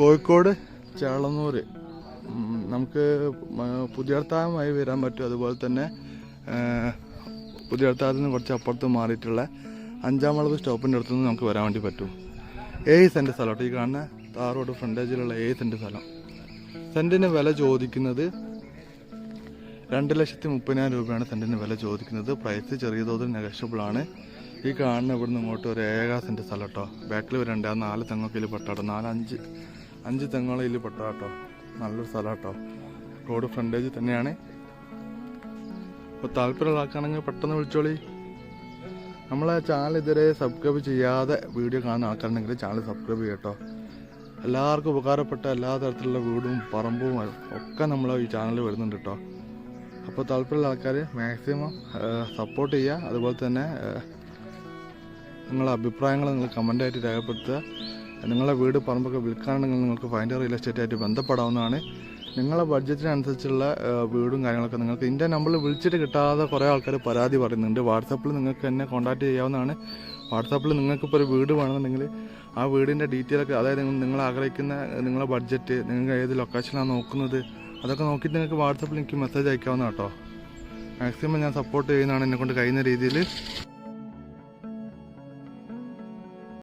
കോഴിക്കോട് ചേളന്നൂർ നമുക്ക് പുതിയർത്താവുമായി വരാൻ പറ്റും. അതുപോലെ തന്നെ പുതിയർത്താത്തിൽ നിന്ന് കുറച്ച് അപ്പുറത്ത് മാറിയിട്ടുള്ള 5-ാം വളവ് സ്റ്റോപ്പിൻ്റെ അടുത്ത് നിന്ന് നമുക്ക് വരാൻ വേണ്ടി പറ്റും. 7 സെൻറ്റ് സ്ഥലം കേട്ടോ. ഈ കാണുന്ന താർ റോഡ് ഫ്രണ്ടേജിലുള്ള 7 സെൻറ്റ് സ്ഥലം. സെൻറ്റിന് വില ചോദിക്കുന്നത് 2,30,000 രൂപയാണ് സെൻറ്റിന് വില ചോദിക്കുന്നത്. പ്രൈസ് ചെറിയ തോതിൽ നെഗോഷ്യബിളാണ്. ഈ കാണുന്ന ഇവിടുന്ന് ഇങ്ങോട്ട് ഒരു 7 സെൻറ്റ് സ്ഥലം കേട്ടോ. ബാക്കിൽ വരണ്ട 4 തെങ്ങൊക്കെ ഇതിൽ പെട്ടാട്ടോ. 4-5 തെങ്ങോളം ഇതിൽ പെട്ടാട്ടോ. നല്ലൊരു സ്ഥലം കേട്ടോ. റോഡ് ഫ്രണ്ടേജ് തന്നെയാണ്. അപ്പോൾ താല്പര്യമുള്ള ആൾക്കാണെങ്കിൽ പെട്ടെന്ന് വിളിച്ചോളി. നമ്മളെ ചാനൽ ഇതുവരെ സബ്സ്ക്രൈബ് ചെയ്യാതെ വീഡിയോ കാണുന്ന ആൾക്കാരുണ്ടെങ്കിൽ ചാനൽ സബ്സ്ക്രൈബ് ചെയ്യട്ടോ. എല്ലാവർക്കും ഉപകാരപ്പെട്ട എല്ലാ തരത്തിലുള്ള വീടും പറമ്പും ഒക്കെ നമ്മൾ ഈ ചാനലിൽ വരുന്നുണ്ട് കേട്ടോ. അപ്പോൾ താല്പര്യമുള്ള ആൾക്കാർ മാക്സിമം സപ്പോർട്ട് ചെയ്യുക. അതുപോലെ തന്നെ നിങ്ങളുടെ അഭിപ്രായങ്ങൾ നിങ്ങൾ കമൻ്റായിട്ട് രേഖപ്പെടുത്തുക. നിങ്ങളുടെ വീട് പറമ്പൊക്കെ വിൽക്കാനുണ്ടെങ്കിൽ നിങ്ങൾക്ക് ഫൈൻഡർ റിയൽ എസ്റ്റേറ്റ് ആയിട്ട് ബന്ധപ്പെടാവുന്നതാണ്. നിങ്ങളുടെ ബഡ്ജറ്റിനനുസരിച്ചുള്ള വീടും കാര്യങ്ങളൊക്കെ നിങ്ങൾക്ക് ഇതിൻ്റെ നമ്പറിൽ വിളിച്ചിട്ട് കിട്ടാതെ കുറേ ആൾക്കാർ പരാതി പറയുന്നുണ്ട്. വാട്സാപ്പിൽ നിങ്ങൾക്ക് എന്നെ കോൺടാക്റ്റ് ചെയ്യാവുന്നതാണ്. വാട്സാപ്പിൽ നിങ്ങൾക്കിപ്പോൾ ഒരു വീട് വേണമെന്നുണ്ടെങ്കിൽ ആ വീടിൻ്റെ ഡീറ്റെയിലൊക്കെ, അതായത് നിങ്ങൾ ആഗ്രഹിക്കുന്ന നിങ്ങളുടെ ബഡ്ജറ്റ്, നിങ്ങൾ ഏത് ലൊക്കേഷനാണ് നോക്കുന്നത്, അതൊക്കെ നോക്കിയിട്ട് നിങ്ങൾക്ക് വാട്സാപ്പിൽ എനിക്ക് മെസ്സേജ് അയക്കാവുന്ന കേട്ടോ. മാക്സിമം ഞാൻ സപ്പോർട്ട് ചെയ്യുന്നതാണ് എന്നെക്കൊണ്ട് കഴിയുന്ന രീതിയിൽ.